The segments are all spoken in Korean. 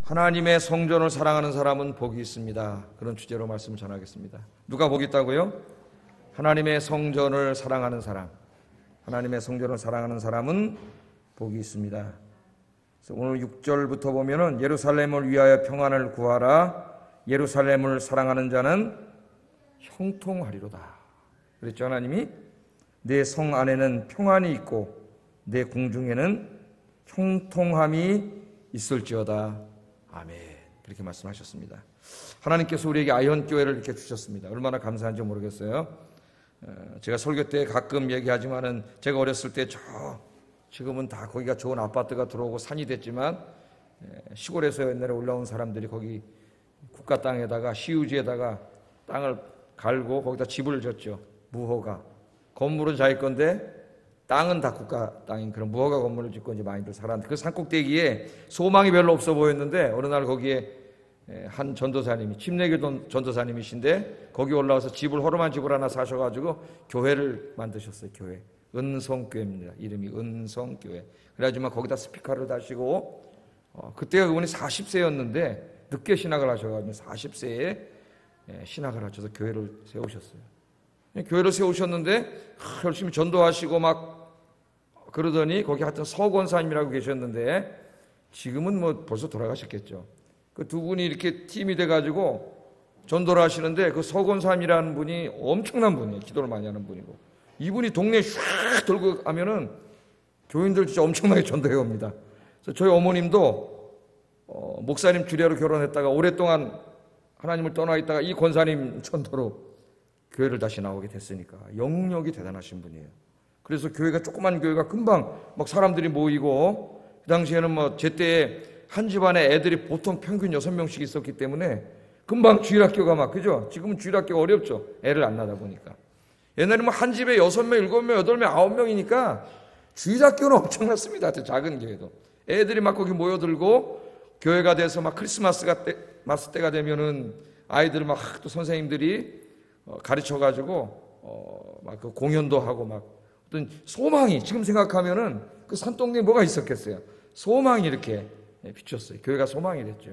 하나님의 성전을 사랑하는 사람은 복이 있습니다. 그런 주제로 말씀을 전하겠습니다. 누가 복이 있다고요? 하나님의 성전을 사랑하는 사람. 하나님의 성전을 사랑하는 사람은 복이 있습니다. 그래서 오늘 6절부터 보면은 예루살렘을 위하여 평안을 구하라. 예루살렘을 사랑하는 자는 형통하리로다. 그랬죠. 하나님이 내 성 안에는 평안이 있고 내 궁중에는 형통함이 있을지어다. 아멘. 그렇게 말씀하셨습니다. 하나님께서 우리에게 아현교회를 이렇게 주셨습니다. 얼마나 감사한지 모르겠어요. 제가 설교 때 가끔 얘기하지만은 제가 어렸을 때 지금은 다 거기가 좋은 아파트가 들어오고 산이 됐지만 시골에서 옛날에 올라온 사람들이 거기 국가 땅에다가 시유지에다가 땅을 갈고 거기다 집을 졌죠. 무허가 건물은 자기 건데 땅은 다 국가 땅인 그런 무허가 건물을 짓고 이제 많이들 살았는데 그 산꼭대기에 소망이 별로 없어 보였는데 어느 날 거기에 한 전도사님이 침례교 전도사님이신데 거기 올라와서 집을 허름한 집을 하나 사셔가지고 교회를 만드셨어요. 교회 은성교회입니다. 이름이 은성교회. 그래가지고 거기다 스피커를 다시고 그때가 그분이 40세였는데 늦게 신학을 하셔가지고 40세에 신학을 하셔서 교회를 세우셨어요. 교회를 세우셨는데 열심히 전도하시고 막 그러더니 거기 하여튼 서권사님이라고 계셨는데 지금은 뭐 벌써 돌아가셨겠죠. 그 두 분이 이렇게 팀이 돼가지고 전도를 하시는데 그 서권사님이라는 분이 엄청난 분이에요. 기도를 많이 하는 분이고 이분이 동네에 쫙 돌고 가면은 교인들 진짜 엄청나게 전도해 옵니다. 그래서 저희 어머님도 목사님 주례로 결혼했다가 오랫동안 하나님을 떠나 있다가 이 권사님 전도로 교회를 다시 나오게 됐으니까 영역이 대단하신 분이에요. 그래서 교회가 조그만 교회가 금방 막 사람들이 모이고 그 당시에는 뭐 제때에 한 집안에 애들이 보통 평균 6명씩 있었기 때문에 금방 주일학교가 막 그죠? 지금은 주일학교가 어렵죠. 애를 안 낳다 보니까. 옛날에 뭐 한 집에 6명, 7명, 8명, 9명이니까 주일학교는 엄청났습니다. 작은 교회도. 애들이 막 거기 모여들고 교회가 돼서 막 크리스마스 때가 되면은 아이들을 막 또 선생님들이 가르쳐가지고 막 그 공연도 하고 막 어떤 소망이 지금 생각하면은 그 산동네에 뭐가 있었겠어요. 소망이 이렇게 비쳤어요. 교회가 소망이 됐죠.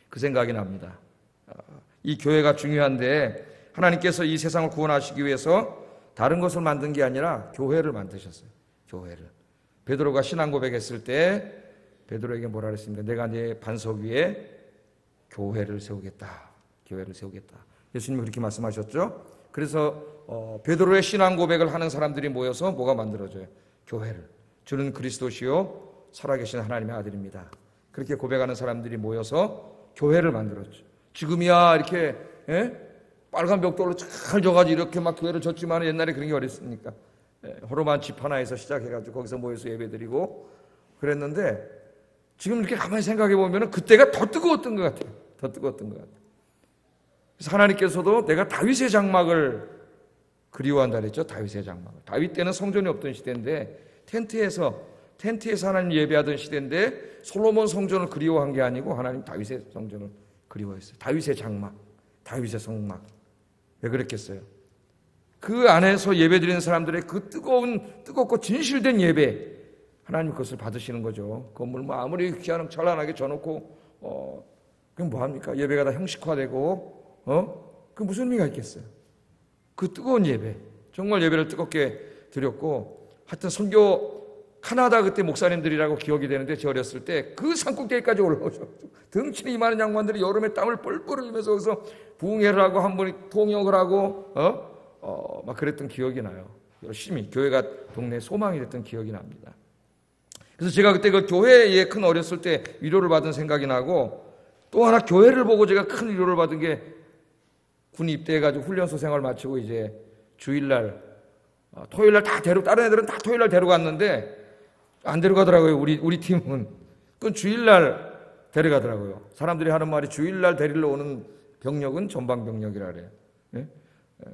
그 생각이 납니다. 이 교회가 중요한데 하나님께서 이 세상을 구원하시기 위해서 다른 것을 만든 게 아니라 교회를 만드셨어요. 교회를. 베드로가 신앙 고백했을 때 베드로에게 뭐라 그랬습니까? 내가 네 반석 위에 교회를 세우겠다. 교회를 세우겠다. 예수님이 그렇게 말씀하셨죠. 그래서 베드로의 신앙 고백을 하는 사람들이 모여서 뭐가 만들어져요? 교회를. 주는 그리스도시요 살아계신 하나님의 아들입니다. 그렇게 고백하는 사람들이 모여서 교회를 만들었죠. 지금이야 이렇게 빨간 벽돌로 잘 져가지고 이렇게 막 교회를 졌지만 옛날에 그런 게 어딨습니까? 허름한 집 하나에서 시작해가지고 거기서 모여서 예배드리고 그랬는데 지금 이렇게 가만히 생각해 보면 그때가 더 뜨거웠던 것 같아요. 더 뜨거웠던 것 같아요. 그래서 하나님께서도 내가 다윗의 장막을 그리워한다 그랬죠. 다윗의 장막을. 다윗 때는 성전이 없던 시대인데 텐트에서 하나님 예배하던 시대인데 솔로몬 성전을 그리워한 게 아니고 하나님 다윗의 성전을 그리워했어요. 다윗의 장막, 다윗의 성막. 왜 그랬겠어요? 그 안에서 예배드리는 사람들의 그 뜨겁고 진실된 예배, 하나님 그것을 받으시는 거죠. 건물 뭐 아무리 귀한 찬란하게 져놓고 그럼 뭐합니까? 예배가 다 형식화되고 그 무슨 의미가 있겠어요? 그 뜨거운 예배, 정말 예배를 뜨겁게 드렸고 하여튼 선교 카나다 그때 목사님들이라고 기억이 되는데 저 어렸을 때 그 산꼭대기까지 올라오죠. 등치는 이만한 양반들이 여름에 땀을 뻘뻘 흘리면서 거기서 부흥회를 하고 한 분이 통역을 하고 막 그랬던 기억이 나요. 열심히 교회가 동네 소망이 됐던 기억이 납니다. 그래서 제가 그때 그 교회에 큰 어렸을 때 위로를 받은 생각이 나고 또 하나 교회를 보고 제가 큰 위로를 받은 게 군 입대해가지고 훈련소 생활 마치고 이제 주일날 토요일날 다 다른 애들은 다 토요일날 데려갔는데 안 데려가더라고요. 우리 팀은. 그건 주일날 데려가더라고요. 사람들이 하는 말이 주일날 데리러 오는 병력은 전방병력이라 그래요. 예?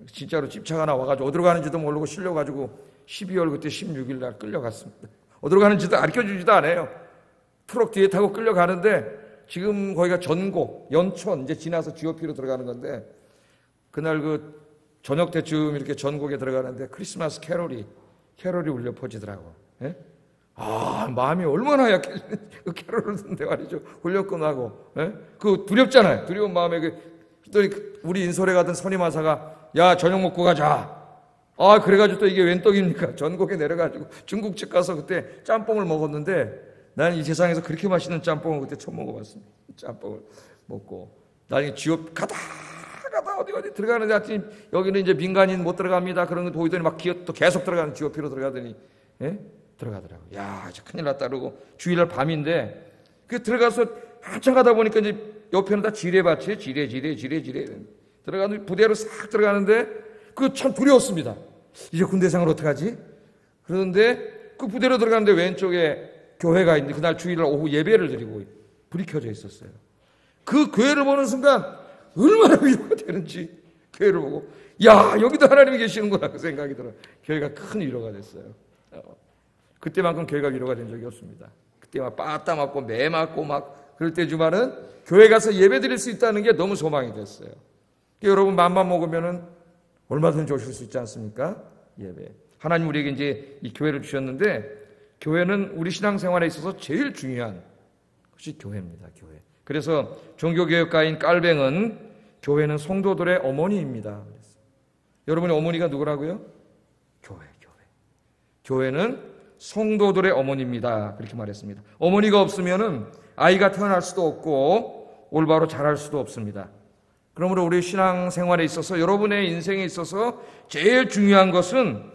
진짜로 집차가 하나 와가지고 어디로 가는지도 모르고 실려가지고 12월 그때 16일날 끌려갔습니다. 어디로 가는지도 알려주지도 않아요. 트럭 뒤에 타고 끌려가는데 지금 거기가 전곡, 연촌 이제 지나서 GOP로 들어가는 건데 그날 그 저녁 때쯤 이렇게 전곡에 들어가는데 크리스마스 캐롤이 울려 퍼지더라고. 예? 마음이 얼마나 약해지는지 그 캐롤을 듣는데 말이죠. 훈련 끝나고 그 두렵잖아요. 두려운 마음에 또 우리 인솔에 가던 선임하사가 야 저녁 먹고 가자. 그래가지고 또 이게 웬 떡입니까? 전국에 내려가지고 중국집 가서 그때 짬뽕을 먹었는데 나는 이 세상에서 그렇게 맛있는 짬뽕을 그때 처음 먹어봤습니다. 짬뽕을 먹고 나중에 지옥 가다 어디 들어가는데 하여튼 여기는 이제 민간인 못 들어갑니다. 그런 거 보이더니 막 또 계속 들어가는 지옥피로 들어가더니 들어가더라고요. 야, 큰일 났다 그러고 주일날 밤인데 그 들어가서 한참 가다 보니까 이제 옆에는 다 지뢰밭이에요. 지뢰 들어가는 부대로 싹 들어가는데 그 참 두려웠습니다. 이제 군대 생활 어떡하지? 그런데 그 부대로 들어가는데 왼쪽에 교회가 있는데 그날 주일날 오후 예배를 드리고 불이 켜져 있었어요. 그 교회를 보는 순간 얼마나 위로가 되는지 교회를 보고 야 여기도 하나님이 계시는구나 그 생각이 들어요. 교회가 큰 위로가 됐어요. 그때만큼 교회가 위로가 된 적이 없습니다. 그때 막 빠따 맞고 매 맞고 막 그럴 때지만은 교회 가서 예배 드릴 수 있다는 게 너무 소망이 됐어요. 여러분 맘만 먹으면은 얼마든지 오실 수 있지 않습니까? 예배. 하나님 우리에게 이제 이 교회를 주셨는데 교회는 우리 신앙생활에 있어서 제일 중요한 것이 교회입니다. 교회. 그래서 종교개혁가인 깔뱅은 교회는 성도들의 어머니입니다. 그랬어요. 여러분의 어머니가 누구라고요? 교회. 교회는 성도들의 어머니입니다. 그렇게 말했습니다. 어머니가 없으면은 아이가 태어날 수도 없고 올바로 자랄 수도 없습니다. 그러므로 우리 신앙생활에 있어서 여러분의 인생에 있어서 제일 중요한 것은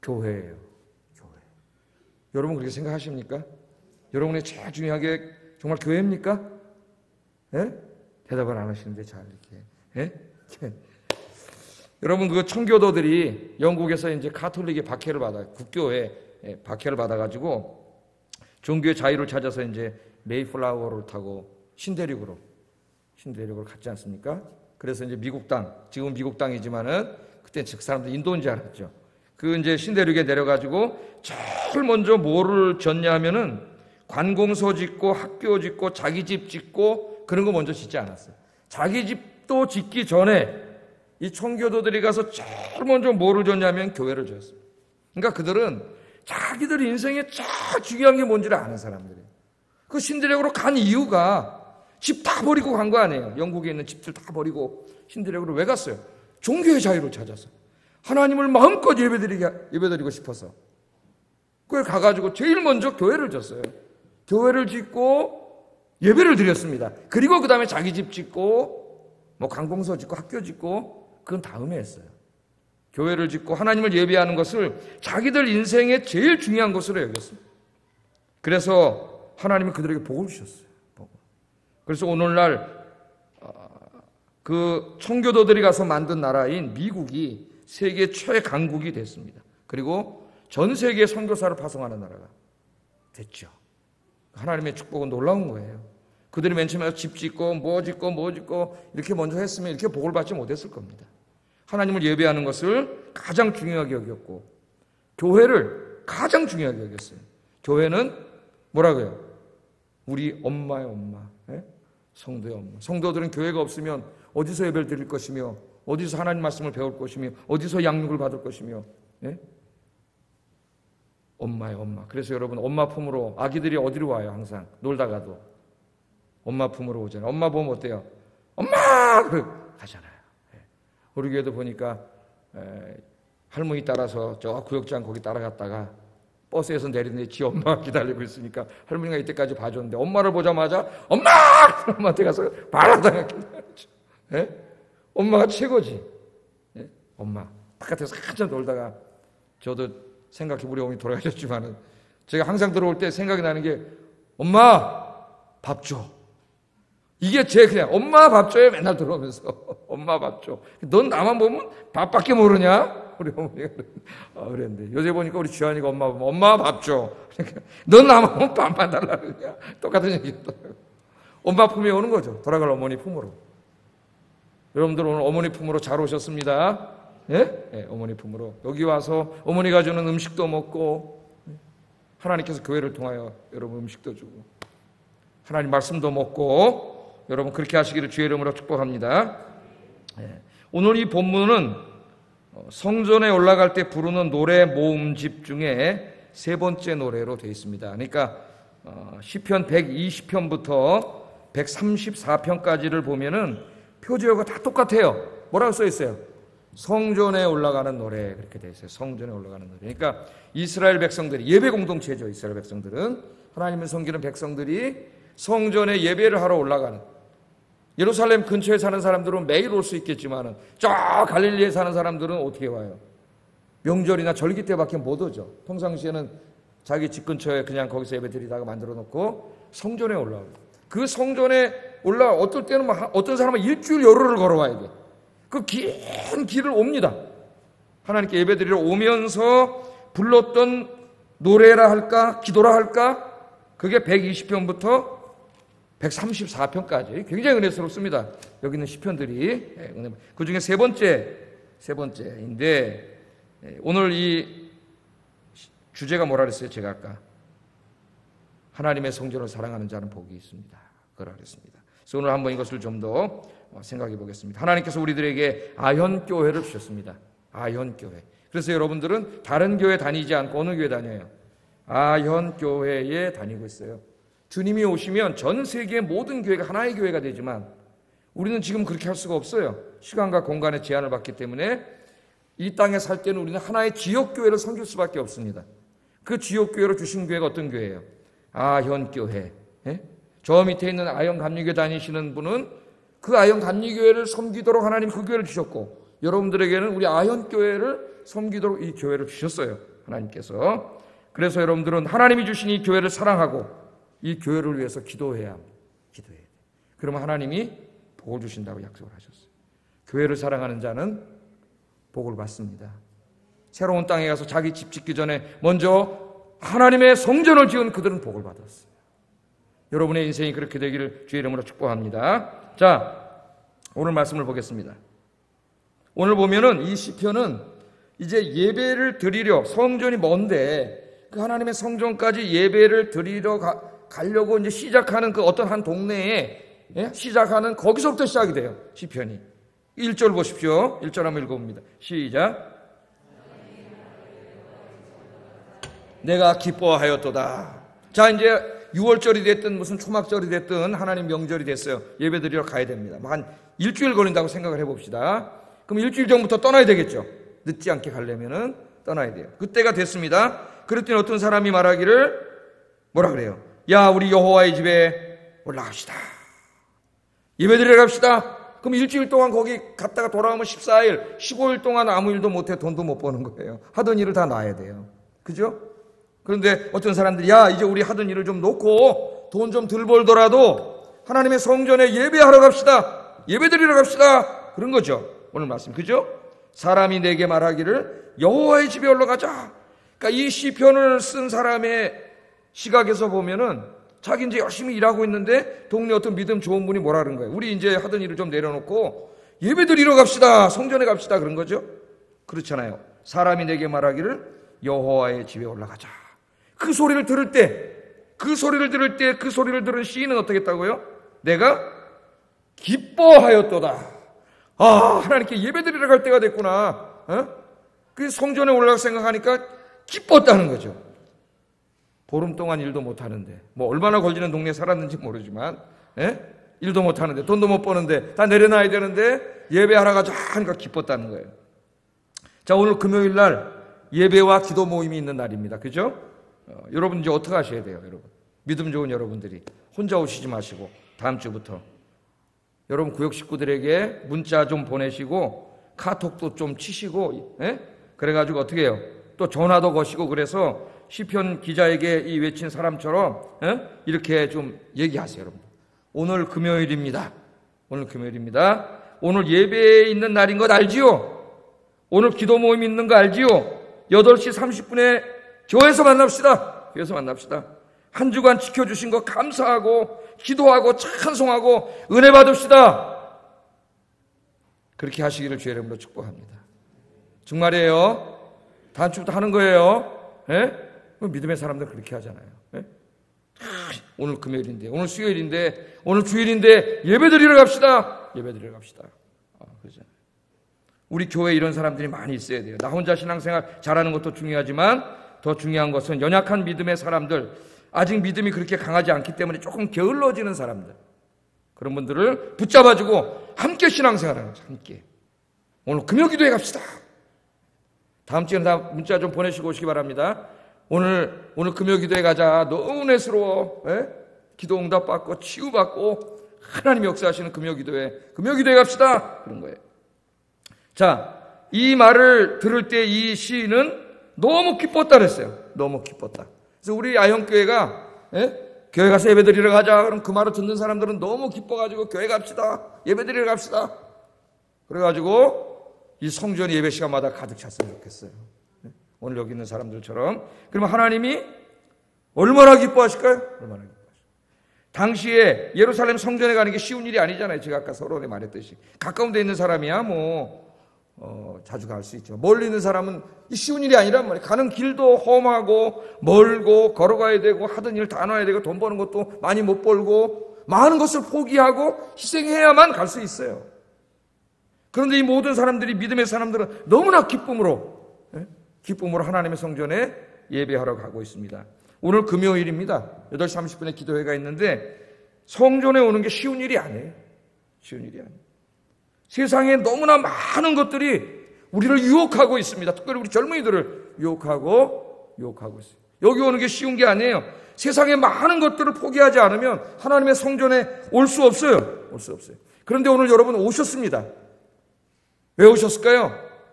교회예요. 교회. 여러분 그렇게 생각하십니까? 여러분의 제일 중요한 게 정말 교회입니까? 대답을 안 하시는데 잘 이렇게. 여러분 그 청교도들이 영국에서 이제 카톨릭의 박해를 국교에 박해를 받아가지고 종교의 자유를 찾아서 이제 메이플라워를 타고 신대륙으로 갔지 않습니까? 그래서 이제 미국 땅, 지금 미국 땅이지만은 그때 그 사람들 인도인 줄 알았죠. 그 이제 신대륙에 내려가지고 제일 먼저 뭐를 짓냐면은 관공서 짓고 학교 짓고 자기 집 짓고 그런 거 먼저 짓지 않았어요. 자기 집도 짓기 전에 이 청교도들이 가서 제일 먼저 뭐를 졌냐면 교회를 졌어요. 그러니까 그들은 자기들 인생에 제일 중요한 게 뭔지를 아는 사람들이에요. 그 신대륙으로 간 이유가 집 다 버리고 간 거 아니에요. 영국에 있는 집들 다 버리고 신대륙으로 왜 갔어요? 종교의 자유를 찾아서. 하나님을 마음껏 예배드리고 싶어서. 그걸 가가지고 제일 먼저 교회를 졌어요. 교회를 짓고 예배를 드렸습니다. 그리고 그 다음에 자기 집 짓고 뭐 관공서 짓고 학교 짓고 그건 다음에 했어요. 교회를 짓고 하나님을 예배하는 것을 자기들 인생의 제일 중요한 것으로 여겼습니다. 그래서 하나님은 그들에게 복을 주셨어요. 그래서 오늘날 그 청교도들이 가서 만든 나라인 미국이 세계 최강국이 됐습니다. 그리고 전 세계에 선교사를 파송하는 나라가 됐죠. 하나님의 축복은 놀라운 거예요. 그들이 맨 처음에 집 짓고 뭐 짓고 이렇게 먼저 했으면 이렇게 복을 받지 못했을 겁니다. 하나님을 예배하는 것을 가장 중요하게 여겼고 교회를 가장 중요하게 여겼어요. 교회는 뭐라고요? 우리 엄마의 엄마. 성도의 엄마. 성도들은 교회가 없으면 어디서 예배를 드릴 것이며 어디서 하나님 말씀을 배울 것이며 어디서 양육을 받을 것이며 엄마의 엄마. 그래서 여러분 엄마 품으로 아기들이 어디로 와요? 항상 놀다가도 엄마 품으로 오잖아요. 엄마 보면 어때요? 엄마! 그래 가잖아요. 우리 교회도 보니까 할머니 따라서 저 구역장 거기 따라갔다가 버스에서 내리는데 지 엄마가 기다리고 있으니까 할머니가 이때까지 봐줬는데 엄마를 보자마자 엄마! 엄마한테 가서 발라당하게 기다렸죠. 엄마가 최고지. 엄마. 바깥에서 한참 놀다가 저도 생각해 우리 어머니 돌아가셨지만은 제가 항상 들어올 때 생각이 나는 게 엄마 밥 줘. 이게 제 그냥 엄마 밥 줘요 맨날 들어오면서 엄마 밥 줘. 넌 나만 보면 밥밖에 모르냐? 우리 어머니가 그랬는데 요새 보니까 우리 주한이가 엄마 보면 엄마 밥 줘. 그러니까 넌 나만 보면 밥만 달라 그러냐? 똑같은 얘기였더라고요. 엄마 품에 오는 거죠. 돌아갈 어머니 품으로. 여러분들 오늘 어머니 품으로 잘 오셨습니다. 어머니 품으로 여기 와서 어머니가 주는 음식도 먹고 하나님께서 교회를 통하여 여러분 음식도 주고 하나님 말씀도 먹고 여러분 그렇게 하시기를 주의 이름으로 축복합니다. 오늘 이 본문은 성전에 올라갈 때 부르는 노래 모음집 중에 세 번째 노래로 되어 있습니다. 그러니까 시편 120편부터 134편까지를 보면은 표제어가 다 똑같아요. 뭐라고 써 있어요? 성전에 올라가는 노래, 그렇게 되어 있어요. 성전에 올라가는 노래. 그러니까 이스라엘 백성들이, 예배 공동체죠. 이스라엘 백성들은 하나님을 섬기는 백성들이 성전에 예배를 하러 올라가는, 예루살렘 근처에 사는 사람들은 매일 올 수 있겠지만 저 갈릴리에 사는 사람들은 어떻게 와요? 명절이나 절기 때밖에 못 오죠. 평상시에는 자기 집 근처에 그냥 거기서 예배 드리다가 만들어 놓고 성전에 올라오고, 그 성전에 어떨 때는 어떤 사람은 일주일 열흘을 걸어와야 돼. 그 긴 길을 옵니다. 하나님께 예배 드리러 오면서 불렀던 노래라 할까, 기도라 할까, 그게 120편부터 134편까지 굉장히 은혜스럽습니다. 여기 있는 시편들이. 그 중에 세 번째인데, 오늘 이 주제가 뭐라 그랬어요? 제가 아까 하나님의 성전을 사랑하는 자는 복이 있습니다. 그러라 그랬습니다. 그래서 오늘 한번 이것을 좀 더 생각해 보겠습니다. 하나님께서 우리들에게 아현교회를 주셨습니다. 아현교회. 그래서 여러분들은 다른 교회 다니지 않고 어느 교회 다녀요? 아현교회에 다니고 있어요. 주님이 오시면 전 세계의 모든 교회가 하나의 교회가 되지만 우리는 지금 그렇게 할 수가 없어요. 시간과 공간의 제한을 받기 때문에 이 땅에 살 때는 우리는 하나의 지역교회를 섬길 수밖에 없습니다. 그 지역교회로 주신 교회가 어떤 교회예요? 아현교회. 저 밑에 있는 아현감리교회 다니시는 분은 그 아현감리교회를 섬기도록 하나님 그 교회를 주셨고, 여러분들에게는 우리 아현교회를 섬기도록 이 교회를 주셨어요. 하나님께서. 그래서 여러분들은 하나님이 주신 이 교회를 사랑하고 이 교회를 위해서 기도해야 합니다. 기도해야 돼요. 그러면 하나님이 복을 주신다고 약속을 하셨어요. 교회를 사랑하는 자는 복을 받습니다. 새로운 땅에 가서 자기 집 짓기 전에 먼저 하나님의 성전을 지은 그들은 복을 받았어요. 여러분의 인생이 그렇게 되기를 주의 이름으로 축복합니다. 자, 오늘 말씀을 보겠습니다. 오늘 보면은 이 시편은 이제 예배를 드리려, 성전이 먼데 그 하나님의 성전까지 예배를 드리러 가려고 이제 시작하는 그 어떤 한 동네에 시작하는, 거기서부터 시작이 돼요. 시편이. 1절 보십시오. 1절 한번 읽어봅니다. 시작. 내가 기뻐하였도다. 자, 이제 6월절이 됐든 무슨 초막절이 됐든 하나님 명절이 됐어요. 예배 드리러 가야 됩니다. 한 일주일 걸린다고 생각을 해봅시다. 그럼 일주일 전부터 떠나야 되겠죠. 늦지 않게 가려면은 떠나야 돼요. 그때가 됐습니다. 그랬더니 어떤 사람이 말하기를 뭐라 그래요? 야, 우리 여호와의 집에 올라갑시다. 예배 드리러 갑시다. 그럼 일주일 동안 거기 갔다가 돌아오면 14일, 15일 동안 아무 일도 못해 돈도 못 버는 거예요. 하던 일을 다 놔야 돼요. 그죠? 그런데 어떤 사람들이 야, 이제 우리 하던 일을 좀 놓고 돈 좀 덜 벌더라도 하나님의 성전에 예배하러 갑시다. 예배 드리러 갑시다. 그런 거죠. 오늘 말씀. 그죠? 사람이 내게 말하기를 여호와의 집에 올라가자. 그러니까 이 시편을 쓴 사람의 시각에서 보면은 자기 이제 열심히 일하고 있는데 동네 어떤 믿음 좋은 분이 뭐라는 거예요? 우리 이제 하던 일을 좀 내려놓고 예배 드리러 갑시다. 성전에 갑시다. 그런 거죠? 그렇잖아요. 사람이 내게 말하기를 여호와의 집에 올라가자. 그 소리를 들을 때, 그 소리를 들은 시인은 어떻게 했다고요? 내가 기뻐하였도다. 아, 하나님께 예배 드리러 갈 때가 됐구나. 그 성전에 올라가 생각하니까 기뻤다는 거죠. 보름 동안 일도 못 하는데, 뭐 얼마나 걸리는 동네에 살았는지 모르지만, 일도 못 하는데, 돈도 못 버는데, 다 내려놔야 되는데, 예배하러 가자 하니까 기뻤다는 거예요. 자, 오늘 금요일 날 예배와 기도 모임이 있는 날입니다. 그죠? 여러분 이제 어떻게 하셔야 돼요, 여러분? 믿음 좋은 여러분들이 혼자 오시지 마시고 다음 주부터 여러분 구역 식구들에게 문자 좀 보내시고 카톡도 좀 치시고, 그래가지고 어떻게 해요? 또 전화도 거시고, 그래서 시편 기자에게 이 외친 사람처럼 이렇게 좀 얘기하세요, 여러분. 오늘 금요일입니다. 오늘 금요일입니다. 오늘 예배에 있는 날인 것 알지요? 오늘 기도 모임 있는 거 알지요? 8시 30분에 교회에서 만납시다. 교회에서 만납시다. 한 주간 지켜주신 거 감사하고 기도하고 찬송하고 은혜 받읍시다. 그렇게 하시기를 주의 이름으로 축복합니다. 정말이에요. 다음 주부터 하는 거예요. 믿음의 사람들 그렇게 하잖아요. 오늘 금요일인데, 오늘 수요일인데, 오늘 주일인데 예배 드리러 갑시다. 예배 드리러 갑시다. 그러잖아요. 우리 교회에 이런 사람들이 많이 있어야 돼요. 나 혼자 신앙생활 잘하는 것도 중요하지만 더 중요한 것은 연약한 믿음의 사람들, 아직 믿음이 그렇게 강하지 않기 때문에 조금 게을러지는 사람들, 그런 분들을 붙잡아주고 함께 신앙생활하는 거죠. 함께. 오늘 금요기도회 갑시다. 다음 주에는 다 문자 좀 보내시고 오시기 바랍니다. 오늘 금요기도회 가자. 너무 은혜스러워. 기도 응답 받고 치유받고 하나님이 역사하시는 금요기도회 갑시다. 그런 거예요. 자, 이 말을 들을 때 이 시인은 너무 기뻤다 그랬어요. 너무 기뻤다. 그래서 우리 아현교회가 교회 가서 예배드리러 가자. 그럼 그 말을 듣는 사람들은 너무 기뻐가지고 교회 갑시다. 예배드리러 갑시다. 그래가지고 이 성전 예배 시간마다 가득 찼으면 좋겠어요. 오늘 여기 있는 사람들처럼. 그러면 하나님이 얼마나 기뻐하실까요? 얼마나 기뻐하실까요? 당시에 예루살렘 성전에 가는 게 쉬운 일이 아니잖아요. 제가 아까 서론에 말했듯이. 가까운 데 있는 사람이야 자주 갈 수 있죠. 멀리 있는 사람은 쉬운 일이 아니란 말이에요. 가는 길도 험하고 멀고 걸어가야 되고 하던 일 다 놔야 되고 돈 버는 것도 많이 못 벌고 많은 것을 포기하고 희생해야만 갈 수 있어요. 그런데 이 모든 사람들이, 믿음의 사람들은 너무나 기쁨으로 하나님의 성전에 예배하러 가고 있습니다. 오늘 금요일입니다. 8시 30분에 기도회가 있는데 성전에 오는 게 쉬운 일이 아니에요. 쉬운 일이 아니에요. 세상에 너무나 많은 것들이 우리를 유혹하고 있습니다. 특별히 우리 젊은이들을 유혹하고 있어요. 여기 오는 게 쉬운 게 아니에요. 세상에 많은 것들을 포기하지 않으면 하나님의 성전에 올 수 없어요. 올 수 없어요. 그런데 오늘 여러분 오셨습니다. 왜 오셨을까요?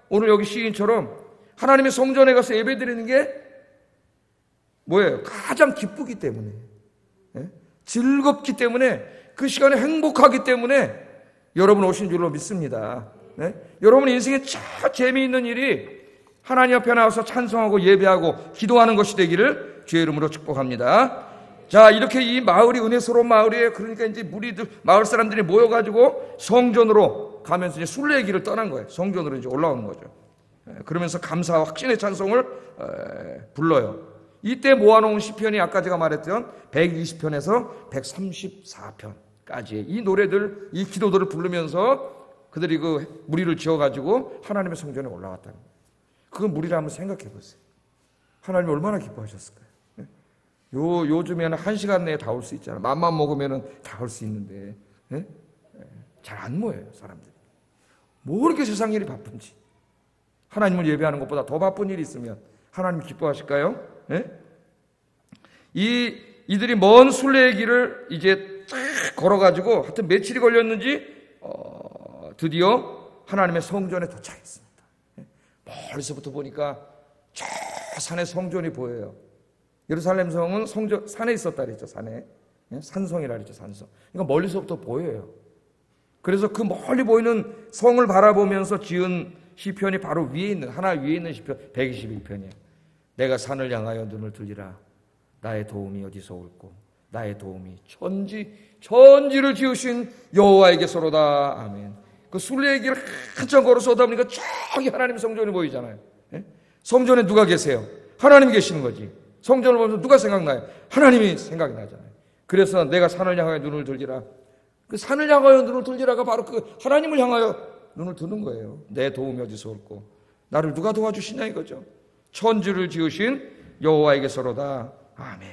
오늘 여기 시인처럼 하나님의 성전에 가서 예배드리는 게 뭐예요? 가장 기쁘기 때문에, 즐겁기 때문에, 그 시간에 행복하기 때문에 여러분 오신 줄로 믿습니다. 여러분 인생에 참 재미있는 일이 하나님 앞에 나와서 찬송하고 예배하고 기도하는 것이 되기를 주의 이름으로 축복합니다. 자, 이렇게 이 마을이 은혜스러운 마을이에요. 그러니까 이제 마을 사람들이 모여가지고 성전으로 가면서 이제 순례의 길을 떠난 거예요. 성전으로 이제 올라오는 거죠. 그러면서 감사와 확신의 찬송을 불러요. 이때 모아놓은 시편이 아까 제가 말했던 120편에서 134편까지의 이 노래들, 이 기도들을 부르면서 그들이 그 무리를 지어가지고 하나님의 성전에 올라갔다는 거예요. 그 무리를 한번 생각해 보세요. 하나님이 얼마나 기뻐하셨을까요? 요즘에는 1시간 내에 다 올 수 있잖아요. 맘만 먹으면 다 올 수 있는데 잘 안 모여요, 사람들이. 뭐 이렇게 세상 일이 바쁜지. 하나님을 예배하는 것보다 더 바쁜 일이 있으면 하나님 기뻐하실까요? 이들이 먼 순례의 길을 이제 쫙 걸어가지고 하여튼 며칠이 걸렸는지 드디어 하나님의 성전에 도착했습니다. 멀리서부터 보니까 저 산에 성전이 보여요. 예루살렘 성은 산에 있었다 그랬죠. 산에. 산성이라 그랬죠. 산성. 그러니까 멀리서부터 보여요. 그래서 그 멀리 보이는 성을 바라보면서 지은 시편이 바로 위에 있는, 하나 위에 있는 시편 121편이에요. 내가 산을 향하여 눈을 들리라. 나의 도움이 어디서 올꼬? 나의 도움이 천지를 지으신 여호와에게서로다. 아멘. 그 순례의 길을 한참 걸어서 오다 보니까 저기 하나님의 성전이 보이잖아요. 성전에 누가 계세요? 하나님이 계시는 거지. 성전을 보면서 누가 생각나요? 하나님이 생각이 나잖아요. 그래서 내가 산을 향하여 눈을 들리라. 그 산을 향하여 눈을 들리라가 바로 그 하나님을 향하여 눈을 드는 거예요. 내 도움이 어디서 올꼬? 나를 누가 도와주시냐 이거죠. 천지를 지으신 여호와에게서로다. 아멘.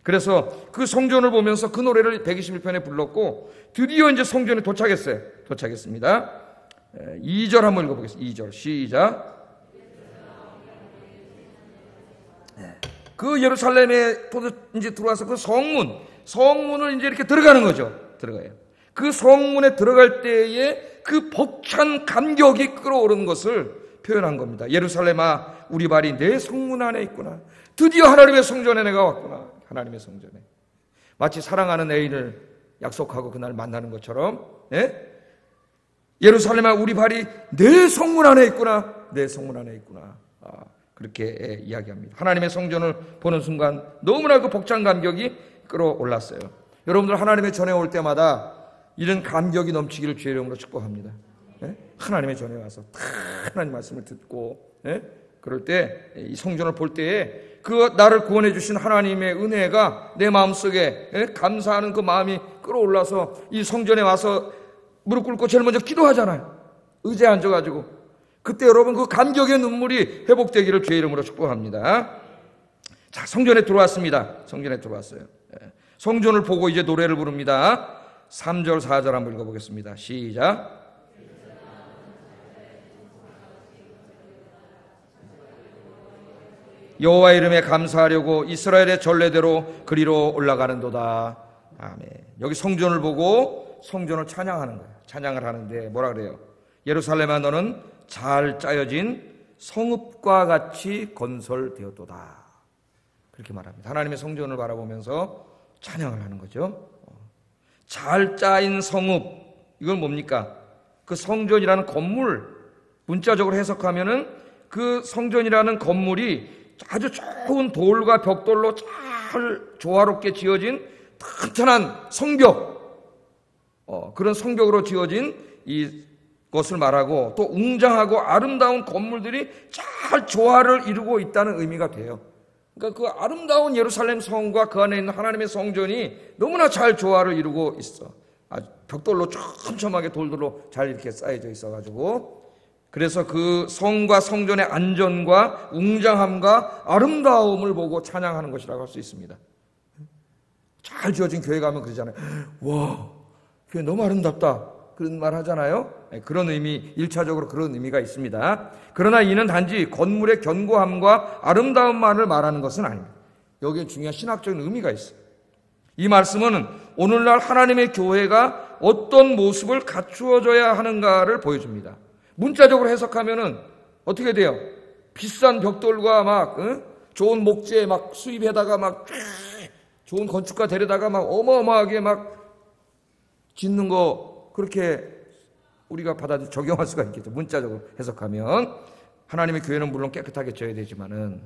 그래서 그 성전을 보면서 그 노래를 121편에 불렀고 드디어 이제 성전에 도착했습니다. 2절 한번 읽어보겠습니다. 2절 시작. 그 예루살렘에 이제 들어와서 그 성문을 이제 이렇게 들어가는 거죠. 들어가요. 그 성문에 들어갈 때에 그 벅찬 감격이 끌어오르는 것을 표현한 겁니다. 예루살렘아, 우리 발이 내 성문 안에 있구나. 드디어 하나님의 성전에 내가 왔구나. 하나님의 성전에. 마치 사랑하는 애인을 약속하고 그날 만나는 것처럼, 예루살렘아, 우리 발이 내 성문 안에 있구나. 내 성문 안에 있구나. 그렇게 이야기합니다. 하나님의 성전을 보는 순간 너무나 그 벅찬 감격이 끌어올랐어요. 여러분들 하나님의 전에 올 때마다 이런 감격이 넘치기를 주의 이름으로 축복합니다. 하나님의 전에 와서 하나님 말씀을 듣고 그럴 때 이 성전을 볼 때에 그 나를 구원해 주신 하나님의 은혜가 내 마음속에 감사하는 그 마음이 끌어올라서 이 성전에 와서 무릎 꿇고 제일 먼저 기도하잖아요. 의자에 앉아가지고 그때 여러분 그 감격의 눈물이 회복되기를 주의 이름으로 축복합니다. 자, 성전에 들어왔습니다. 성전에 들어왔어요. 성전을 보고 이제 노래를 부릅니다. 3절 4절 한번 읽어보겠습니다. 시작. 여호와 이름에 감사하려고 이스라엘의 전례대로 그리로 올라가는도다. 아멘. 여기 성전을 보고 성전을 찬양하는 거예요. 찬양을 하는데 뭐라 그래요? 예루살렘아 너는 잘 짜여진 성읍과 같이 건설되었도다. 그렇게 말합니다. 하나님의 성전을 바라보면서 찬양을 하는 거죠. 잘 짜인 성읍, 이건 뭡니까? 그 성전이라는 건물, 문자적으로 해석하면은 그 성전이라는 건물이 아주 좋은 돌과 벽돌로 잘 조화롭게 지어진 튼튼한 성벽, 그런 성벽으로 지어진 이것을 말하고, 또 웅장하고 아름다운 건물들이 잘 조화를 이루고 있다는 의미가 돼요. 그러니까 그 아름다운 예루살렘 성과 그 안에 있는 하나님의 성전이 너무나 잘 조화를 이루고 있어. 아주 벽돌로 촘촘하게 돌들로 잘 이렇게 쌓여져 있어가지고, 그래서 그 성과 성전의 안전과 웅장함과 아름다움을 보고 찬양하는 것이라고 할 수 있습니다. 잘 지어진 교회 가면 그러잖아요. 와, 교회 너무 아름답다, 그런 말 하잖아요. 그런 의미, 1차적으로 그런 의미가 있습니다. 그러나 이는 단지 건물의 견고함과 아름다움만을 말하는 것은 아닙니다. 여기에 중요한 신학적인 의미가 있어요. 이 말씀은 오늘날 하나님의 교회가 어떤 모습을 갖추어져야 하는가를 보여줍니다. 문자적으로 해석하면은 어떻게 돼요? 비싼 벽돌과 막 좋은 목재 막 수입해다가 막 좋은 건축가 데려다가 막 어마어마하게 막 짓는 거, 그렇게 우리가 적용할 수가 있겠죠. 문자적으로 해석하면 하나님의 교회는 물론 깨끗하게 져야 되지만은,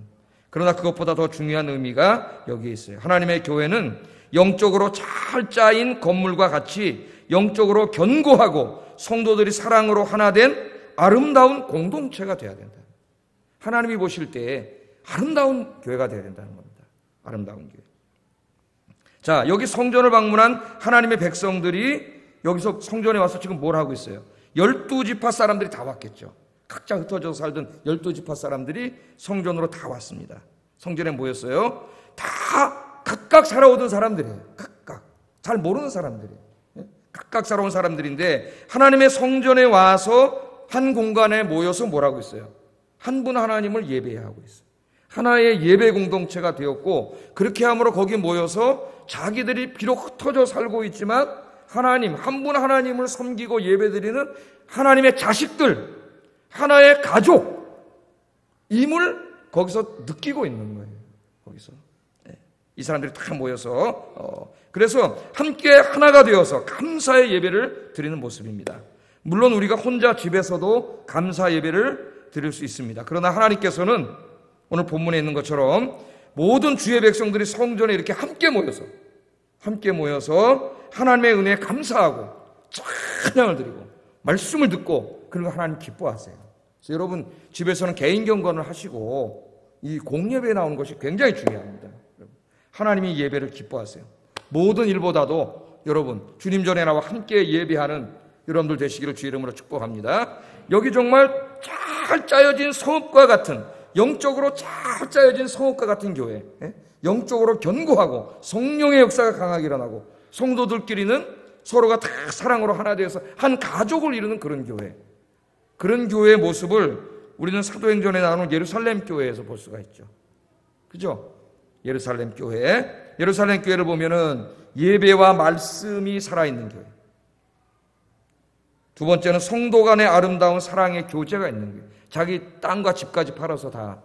그러나 그것보다 더 중요한 의미가 여기에 있어요. 하나님의 교회는 영적으로 잘 짜인 건물과 같이 영적으로 견고하고 성도들이 사랑으로 하나 된 아름다운 공동체가 되어야 된다. 하나님이 보실 때 아름다운 교회가 되어야 된다는 겁니다. 아름다운 교회. 자, 여기 성전을 방문한 하나님의 백성들이 여기서 성전에 와서 지금 뭘 하고 있어요? 12지파 사람들이 다 왔겠죠. 각자 흩어져서 살던 12지파 사람들이 성전으로 다 왔습니다. 성전에 모였어요. 다 각각 살아오던 사람들이에요. 각각. 잘 모르는 사람들이에요. 각각 살아온 사람들인데 하나님의 성전에 와서 한 공간에 모여서 뭘 하고 있어요? 한 분 하나님을 예배하고 있어요. 하나의 예배 공동체가 되었고, 그렇게 함으로 거기 모여서 자기들이 비록 흩어져 살고 있지만 하나님, 한 분 하나님을 섬기고 예배드리는 하나님의 자식들, 하나의 가족임을 거기서 느끼고 있는 거예요. 거기서 이 사람들이 다 모여서 그래서 함께 하나가 되어서 감사의 예배를 드리는 모습입니다. 물론 우리가 혼자 집에서도 감사 예배를 드릴 수 있습니다. 그러나 하나님께서는 오늘 본문에 있는 것처럼 모든 주의 백성들이 성전에 이렇게 함께 모여서 하나님의 은혜에 감사하고 찬양을 드리고 말씀을 듣고, 그리고 하나님 기뻐하세요. 그래서 여러분 집에서는 개인 경건을 하시고 이 공예배에 나오는 것이 굉장히 중요합니다. 하나님이 예배를 기뻐하세요. 모든 일보다도 여러분 주님 전에 나와 함께 예배하는 여러분들 되시기를 주의 이름으로 축복합니다. 여기 정말 잘 짜여진 성읍과 같은, 영적으로 잘 짜여진 성읍과 같은 교회, 영적으로 견고하고 성령의 역사가 강하게 일어나고 성도들끼리는 서로가 다 사랑으로 하나 되어서 한 가족을 이루는 그런 교회, 그런 교회의 모습을 우리는 사도행전에 나오는 예루살렘 교회에서 볼 수가 있죠. 그죠? 예루살렘 교회를 보면은 예배와 말씀이 살아있는 교회. 두 번째는 성도 간의 아름다운 사랑의 교제가 있는 교회. 자기 땅과 집까지 팔아서 다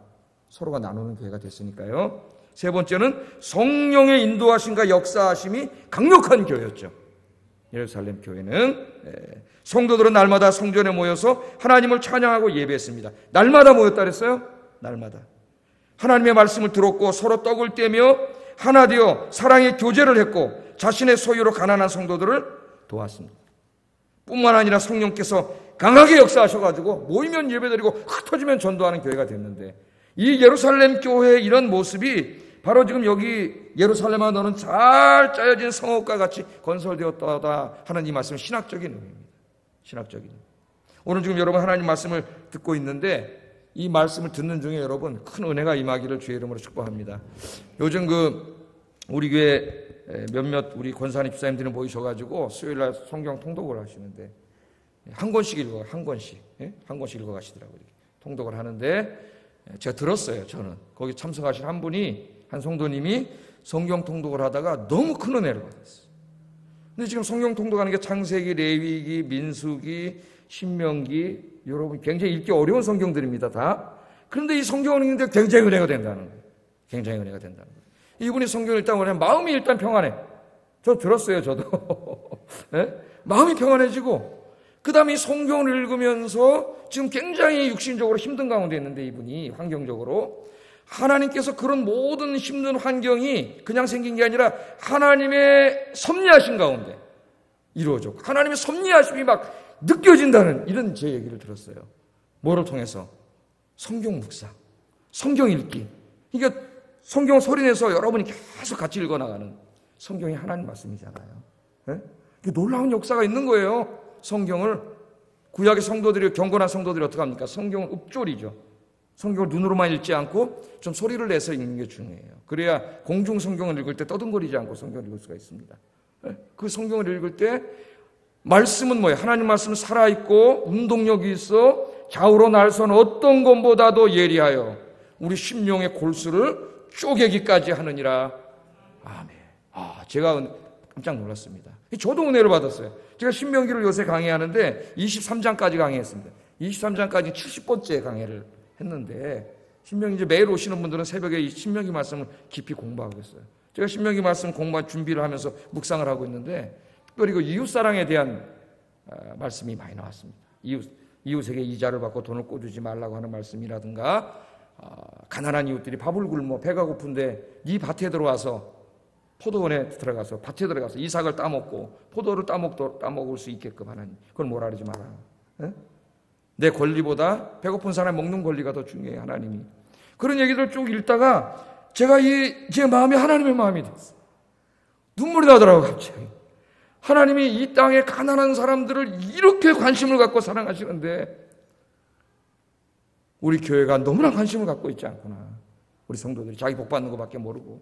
서로가 나누는 교회가 됐으니까요. 세 번째는 성령의 인도하심과 역사하심이 강력한 교회였죠. 예루살렘 교회는 성도들은 날마다 성전에 모여서 하나님을 찬양하고 예배했습니다. 날마다 모였다 그랬어요? 날마다. 하나님의 말씀을 들었고 서로 떡을 떼며 하나 되어 사랑의 교제를 했고 자신의 소유로 가난한 성도들을 도왔습니다. 뿐만 아니라 성령께서 강하게 역사하셔가지고 모이면 예배드리고 흩어지면 전도하는 교회가 됐는데, 이 예루살렘 교회의 이런 모습이 바로 지금 여기 예루살렘아 너는 잘 짜여진 성읍과 같이 건설되었다 하는 이 말씀은 신학적인 의미입니다. 신학적인. 오늘 지금 여러분 하나님 말씀을 듣고 있는데 이 말씀을 듣는 중에 여러분 큰 은혜가 임하기를 주의 이름으로 축복합니다. 요즘 우리 교회 몇몇 우리 권사님 집사님들이 모이셔가지고 수요일날 성경 통독을 하시는데 한 권씩 읽어, 한 권씩 읽어 가시더라고요. 통독을 하는데 제가 들었어요. 저는 거기 참석하신 한 성도님이 성경 통독을 하다가 너무 큰 은혜를 받았어요. 근데 지금 성경 통독하는 게 창세기, 레위기, 민수기, 신명기, 여러분 굉장히 읽기 어려운 성경들입니다, 다. 그런데 이 성경을 읽는데 굉장히 은혜가 된다는 거예요. 굉장히 은혜가 된다는 거예요. 이분이 성경을 읽다 보면 마음이 일단 평안해. 저 들었어요, 저도. 네? 마음이 평안해지고, 그 다음에 성경을 읽으면서 지금 굉장히 육신적으로 힘든 가운데 있는데 이분이 환경적으로 하나님께서 그런 모든 힘든 환경이 그냥 생긴 게 아니라 하나님의 섭리하신 가운데 이루어졌고 하나님의 섭리하심이 막 느껴진다는 이런 제 얘기를 들었어요. 뭐를 통해서? 성경 묵상, 성경 읽기. 그러니까 성경 소리내서 여러분이 계속 같이 읽어나가는 성경이 하나님 말씀이잖아요. 네? 놀라운 역사가 있는 거예요. 성경을 구약의 성도들이 경건한 성도들이 어떻게 합니까? 성경을 읊조리죠. 성경을 눈으로만 읽지 않고 좀 소리를 내서 읽는 게 중요해요. 그래야 공중 성경을 읽을 때 떠듬거리지 않고 성경을 읽을 수가 있습니다. 그 성경을 읽을 때 말씀은 뭐예요? 하나님 말씀은 살아있고 운동력이 있어 좌우로 날선 어떤 것보다도 예리하여 우리 심령의 골수를 쪼개기까지 하느니라. 아멘. 제가 깜짝 놀랐습니다. 저도 은혜를 받았어요. 제가 신명기를 요새 강의하는데 23장까지 강의했습니다. 23장까지 70번째 강의를 했는데 신명기 이제 매일 오시는 분들은 새벽에 이 신명기 말씀을 깊이 공부하고 있어요. 제가 신명기 말씀 공부 준비를 하면서 묵상을 하고 있는데 특별히 그 이웃사랑에 대한 말씀이 많이 나왔습니다. 이웃에게 이자를 받고 돈을 꿔주지 말라고 하는 말씀이라든가 가난한 이웃들이 밥을 굶어 배가 고픈데 네 밭에 들어와서 포도원에 들어가서 밭에 들어가서 이삭을 따먹고 포도를 따먹을 수 있게끔 하나님 그걸 뭐라 그러지 마라. 에? 내 권리보다 배고픈 사람 먹는 권리가 더 중요해 하나님이. 그런 얘기들 쭉 읽다가 제가 제 마음이 하나님의 마음이 됐어요. 눈물이 나더라고요 갑자기. 하나님이 이 땅에 가난한 사람들을 이렇게 관심을 갖고 사랑하시는데 우리 교회가 너무나 관심을 갖고 있지 않구나. 우리 성도들이 자기 복 받는 것밖에 모르고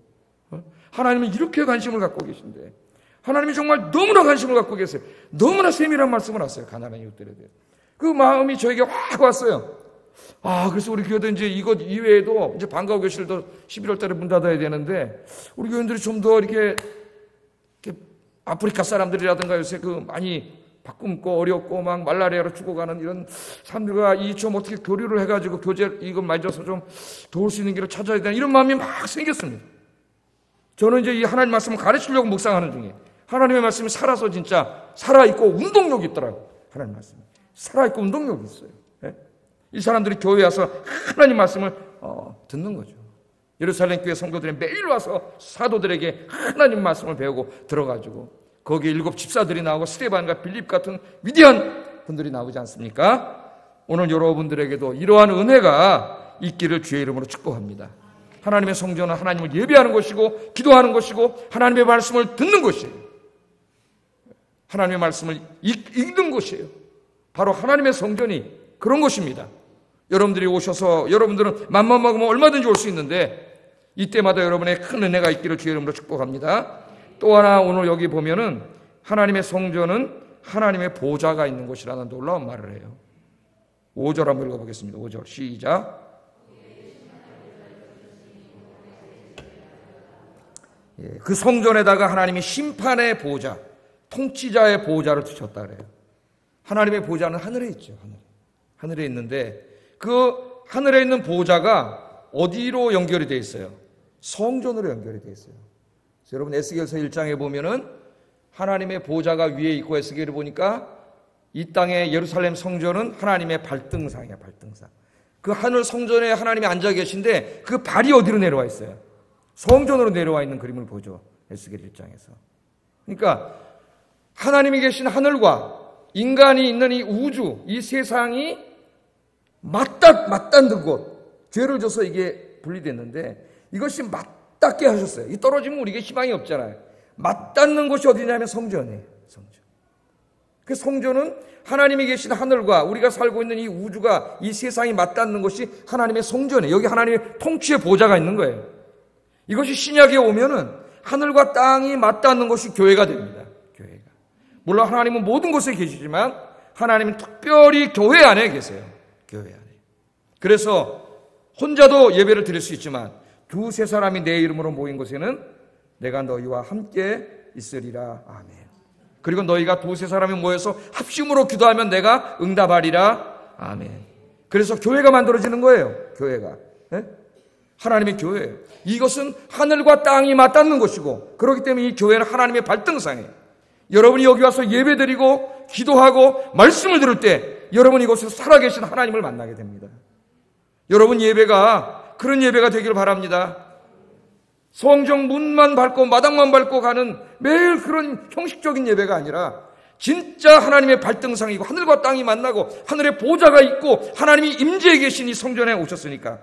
하나님은 이렇게 관심을 갖고 계신데 하나님이 정말 너무나 관심을 갖고 계세요. 너무나 세밀한 말씀을 하세요. 가난한 이웃들에 대해. 그 마음이 저에게 확 왔어요. 그래서 우리 교회도 이제 이것 이외에도 이제 방과후 교실도 11월 달에 문 닫아야 되는데 우리 교인들이 좀 더 이렇게 아프리카 사람들이라든가 요새 많이 바꿈고 어렵고 막 말라리아로 죽어가는 이런 사람들과 좀 어떻게 교류를 해가지고 이거 맞아서 좀 도울 수 있는 길을 찾아야 되는 이런 마음이 막 생겼습니다. 저는 이제 이 하나님 말씀을 가르치려고 묵상하는 중에 하나님의 말씀이 살아서 진짜 살아있고 운동력이 있더라고요. 하나님 말씀이 살아있고 운동력이 있어요. 네? 이 사람들이 교회에 와서 하나님 말씀을 듣는 거죠. 예루살렘 교회 성도들이 매일 와서 사도들에게 하나님 말씀을 배우고 들어가지고 거기에 7 집사들이 나오고 스데반과 빌립 같은 위대한 분들이 나오지 않습니까? 오늘 여러분들에게도 이러한 은혜가 있기를 주의 이름으로 축복합니다. 하나님의 성전은 하나님을 예배하는 것이고 기도하는 것이고 하나님의 말씀을 듣는 것이에요. 하나님의 말씀을 읽는 것이에요. 바로 하나님의 성전이 그런 것입니다. 여러분들이 오셔서 여러분들은 맘만 먹으면 얼마든지 올 수 있는데 이때마다 여러분의 큰 은혜가 있기를 주의 이름으로 축복합니다. 또 하나 오늘 여기 보면은 하나님의 성전은 하나님의 보좌가 있는 곳이라는 놀라운 말을 해요. 5절 한번 읽어보겠습니다. 5절 시작. 그 성전에다가 하나님이 심판의 보좌, 통치자의 보좌를 두셨다 그래요. 하나님의 보좌는 하늘에 있죠. 하늘에 있는데 그 하늘에 있는 보좌가 어디로 연결이 되어 있어요? 성전으로 연결이 되어 있어요. 여러분 에스겔서 1장에 보면은 하나님의 보좌가 위에 있고 에스겔을 보니까 이 땅의 예루살렘 성전은 하나님의 발등상이야. 발등상. 그 하늘 성전에 하나님이 앉아 계신데 그 발이 어디로 내려와 있어요? 성전으로 내려와 있는 그림을 보죠. 에스겔 1장에서. 그러니까 하나님이 계신 하늘과 인간이 있는 이 우주, 이 세상이 맞닿는 곳, 죄를 져서 이게 분리됐는데 이것이 맞닿게 하셨어요. 이 떨어지면 우리에게 희망이 없잖아요. 맞닿는 곳이 어디냐면 성전이에요. 성전. 그 성전은 하나님이 계신 하늘과 우리가 살고 있는 이 우주가, 이 세상이 맞닿는 것이 하나님의 성전이에요. 여기 하나님의 통치의 보좌가 있는 거예요. 이것이 신약에 오면은 하늘과 땅이 맞닿는 것이 교회가 됩니다. 교회가. 물론 하나님은 모든 곳에 계시지만 하나님은 특별히 교회 안에 계세요. 교회 안에. 그래서 혼자도 예배를 드릴 수 있지만 두세 사람이 내 이름으로 모인 곳에는 내가 너희와 함께 있으리라. 아멘. 그리고 너희가 두세 사람이 모여서 합심으로 기도하면 내가 응답하리라. 아멘. 그래서 교회가 만들어지는 거예요. 교회가. 네? 하나님의 교회예요. 이것은 하늘과 땅이 맞닿는 것이고, 그렇기 때문에 이 교회는 하나님의 발등상이에요. 여러분이 여기 와서 예배드리고 기도하고 말씀을 들을 때 여러분 이곳에서 살아계신 하나님을 만나게 됩니다. 여러분 예배가 그런 예배가 되기를 바랍니다. 성정 문만 밟고 마당만 밟고 가는 매일 그런 형식적인 예배가 아니라 진짜 하나님의 발등상이고 하늘과 땅이 만나고 하늘의 보좌가 있고 하나님이 임재해 계신 이 성전에 오셨으니까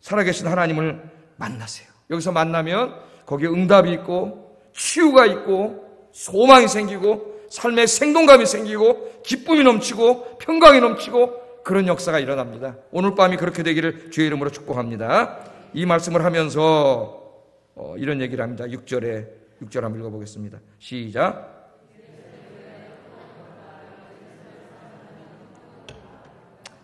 살아계신 하나님을 만나세요. 여기서 만나면 거기에 응답이 있고 치유가 있고 소망이 생기고 삶의 생동감이 생기고 기쁨이 넘치고 평강이 넘치고 그런 역사가 일어납니다. 오늘 밤이 그렇게 되기를 주의 이름으로 축복합니다. 이 말씀을 하면서 이런 얘기를 합니다. 6절 한번 읽어보겠습니다. 시작.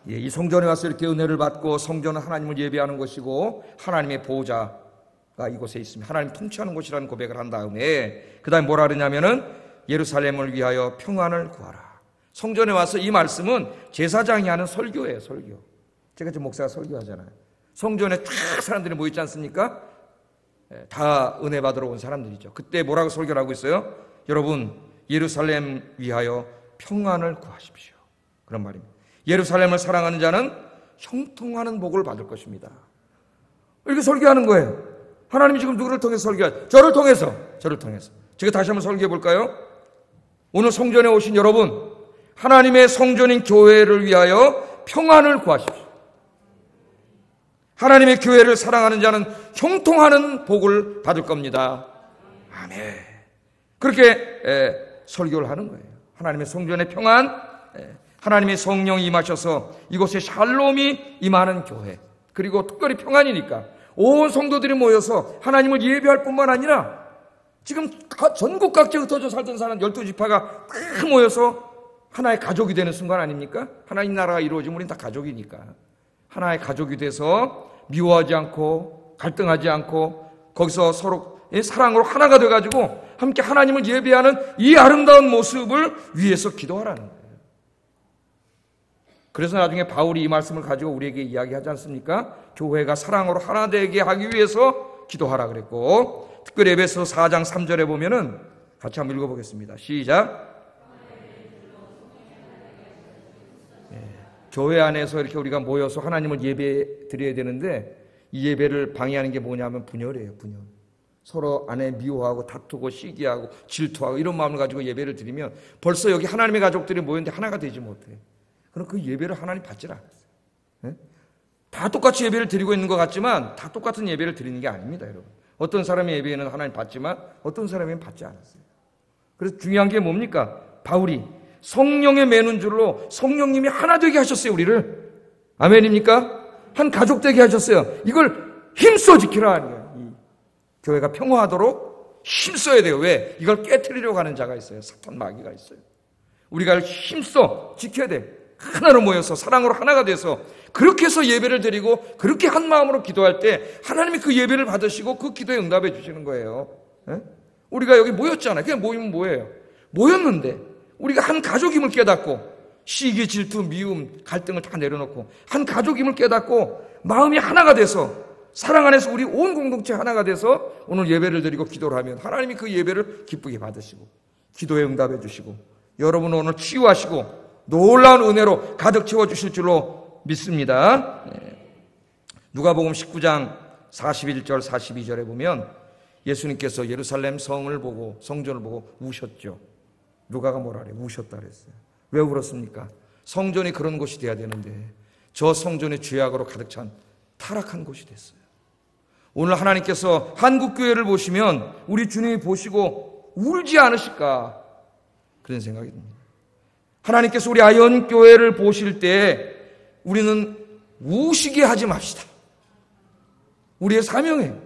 예, 이 성전에 와서 이렇게 은혜를 받고, 성전은 하나님을 예배하는 것이고 하나님의 보호자가 이곳에 있습니다. 하나님 통치하는 곳이라는 고백을 한 다음에 그 다음에 뭐라 그러냐면은 예루살렘을 위하여 평안을 구하라. 성전에 와서 이 말씀은 제사장이 하는 설교예요. 설교. 제가 지금 목사가 설교하잖아요. 성전에 쫙 사람들이 모이지 않습니까? 다 은혜 받으러 온 사람들이죠. 그때 뭐라고 설교를 하고 있어요? 여러분, 예루살렘 위하여 평안을 구하십시오. 그런 말입니다. 예루살렘을 사랑하는 자는 형통하는 복을 받을 것입니다. 이렇게 설교하는 거예요. 하나님이 지금 누구를 통해서 설교하죠? 저를 통해서. 제가 다시 한번 설교해 볼까요? 오늘 성전에 오신 여러분, 하나님의 성전인 교회를 위하여 평안을 구하십시오. 하나님의 교회를 사랑하는 자는 형통하는 복을 받을 겁니다. 아멘. 그렇게 설교를 하는 거예요. 하나님의 성전의 평안, 하나님의 성령이 임하셔서 이곳에 샬롬이 임하는 교회, 그리고 특별히 평안이니까 온 성도들이 모여서 하나님을 예배할 뿐만 아니라 지금 전국 각지에 흩어져 살던 사람 12지파가 딱 모여서 하나의 가족이 되는 순간 아닙니까? 하나님 나라가 이루어지면 우리는 다 가족이니까 하나의 가족이 돼서 미워하지 않고 갈등하지 않고 거기서 서로 사랑으로 하나가 돼가지고 함께 하나님을 예배하는 이 아름다운 모습을 위해서 기도하라는 거예요. 그래서 나중에 바울이 이 말씀을 가지고 우리에게 이야기하지 않습니까? 교회가 사랑으로 하나 되게 하기 위해서 기도하라 그랬고, 특별히 에베소 4장 3절에 보면은 같이 한번 읽어보겠습니다. 시작. 교회 안에서 이렇게 우리가 모여서 하나님을 예배 드려야 되는데 이 예배를 방해하는 게 뭐냐면 분열이에요. 분열. 서로 안에 미워하고 다투고 시기하고 질투하고 이런 마음을 가지고 예배를 드리면 벌써 여기 하나님의 가족들이 모였는데 하나가 되지 못해. 그럼 그 예배를 하나님 받질 않았어요. 다 똑같이 예배를 드리고 있는 것 같지만 다 똑같은 예배를 드리는 게 아닙니다, 여러분. 어떤 사람의 예배는 하나님 받지만 어떤 사람은 받지 않았어요. 그래서 중요한 게 뭡니까? 바울이 성령의 매는 줄로 성령님이 하나 되게 하셨어요, 우리를. 아멘입니까? 한 가족 되게 하셨어요. 이걸 힘써 지키라 하는 거예요. 이 교회가 평화하도록 힘써야 돼요. 왜? 이걸 깨트리려고 하는 자가 있어요. 사탄 마귀가 있어요. 우리가 힘써 지켜야 돼. 하나로 모여서 사랑으로 하나가 돼서 그렇게 해서 예배를 드리고 그렇게 한 마음으로 기도할 때 하나님이 그 예배를 받으시고 그 기도에 응답해 주시는 거예요. 에? 우리가 여기 모였잖아요. 그냥 모이면 뭐예요? 모였는데 우리가 한 가족임을 깨닫고 시기, 질투, 미움, 갈등을 다 내려놓고 한 가족임을 깨닫고 마음이 하나가 돼서 사랑 안에서 우리 온 공동체 하나가 돼서 오늘 예배를 드리고 기도를 하면 하나님이 그 예배를 기쁘게 받으시고 기도에 응답해 주시고 여러분 오늘 치유하시고 놀라운 은혜로 가득 채워주실 줄로 믿습니다. 누가복음 19장 41절 42절에 보면 예수님께서 예루살렘 성을 보고 성전을 보고 우셨죠. 누가가 뭐라 그래요? 우셨다 그랬어요. 왜 울었습니까? 성전이 그런 곳이 돼야 되는데 저 성전이 죄악으로 가득 찬 타락한 곳이 됐어요. 오늘 하나님께서 한국교회를 보시면 우리 주님이 보시고 울지 않으실까? 그런 생각이 듭니다. 하나님께서 우리 아현교회를 보실 때 우리는 우시게 하지 맙시다. 우리의 사명이에요.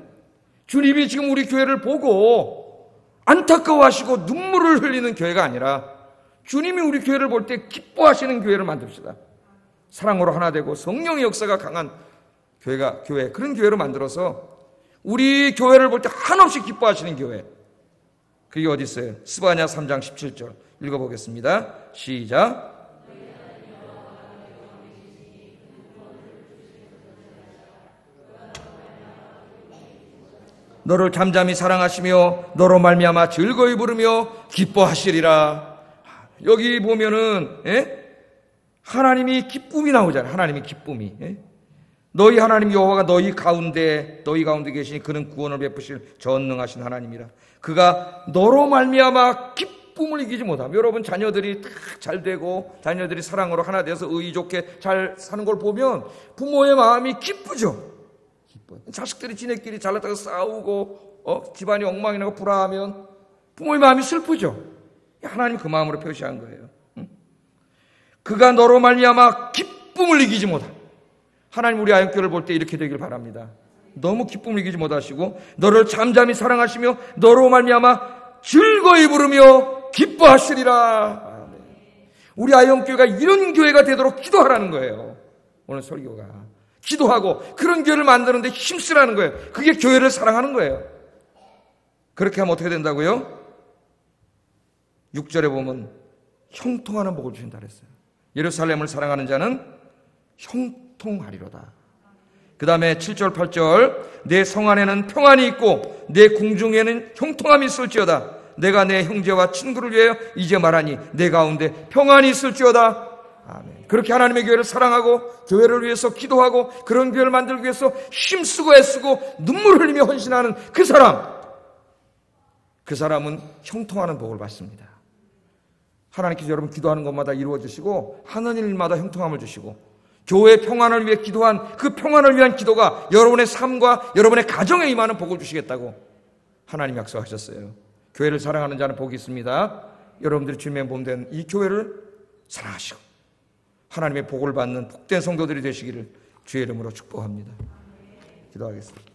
주님이 지금 우리 교회를 보고 안타까워하시고 눈물을 흘리는 교회가 아니라 주님이 우리 교회를 볼 때 기뻐하시는 교회를 만듭시다. 사랑으로 하나 되고 성령의 역사가 강한 교회, 그런 교회로 만들어서 우리 교회를 볼 때 한없이 기뻐하시는 교회. 그게 어디 있어요? 스바냐 3장 17절 읽어보겠습니다. 시작. 너를 잠잠히 사랑하시며 너로 말미암아 즐거이 부르며 기뻐하시리라. 여기 보면은 하나님이 기쁨이 나오잖아요. 하나님이 기쁨이. 너희 하나님 여호와가 너희 가운데 계시니 그는 구원을 베푸실 전능하신 하나님이라. 그가 너로 말미암아 기쁨을 이기지 못하면, 여러분 자녀들이 잘 되고 자녀들이 사랑으로 하나 돼서 의의 좋게 잘 사는 걸 보면 부모의 마음이 기쁘죠. 자식들이 지네끼리 잘났다가 싸우고 집안이 엉망이 나고 불화하면 부모의 마음이 슬프죠. 하나님 그 마음으로 표시한 거예요. 그가 너로 말미암아 기쁨을 이기지 못하. 하나님 우리 아현교회를 볼 때 이렇게 되길 바랍니다. 너무 기쁨을 이기지 못하시고 너를 잠잠히 사랑하시며 너로 말미암아 즐거이 부르며 기뻐하시리라. 우리 아현교회가 이런 교회가 되도록 기도하라는 거예요. 오늘 설교가 기도하고 그런 교회를 만드는데 힘쓰라는 거예요. 그게 교회를 사랑하는 거예요. 그렇게 하면 어떻게 된다고요? 6절에 보면 형통하는 복을 주신다 그랬어요. 예루살렘을 사랑하는 자는 형통하리로다. 그 다음에 7절 8절 내 성 안에는 평안이 있고 내 궁중에는 형통함이 있을지어다. 내가 내 형제와 친구를 위하여 이제 말하니 내 가운데 평안이 있을지어다. 아멘. 그렇게 하나님의 교회를 사랑하고 교회를 위해서 기도하고 그런 교회를 만들기 위해서 힘쓰고 애쓰고 눈물 흘리며 헌신하는 그 사람은 형통하는 복을 받습니다. 하나님께서 여러분 기도하는 것마다 이루어 주시고 하는 일마다 형통함을 주시고 교회의 평안을 위해 기도한 그 평안을 위한 기도가 여러분의 삶과 여러분의 가정에 임하는 복을 주시겠다고 하나님 약속하셨어요. 교회를 사랑하는 자는 복이 있습니다. 여러분들이 주님의 몸 된 이 교회를 사랑하시고 하나님의 복을 받는 복된 성도들이 되시기를 주의 이름으로 축복합니다. 기도하겠습니다.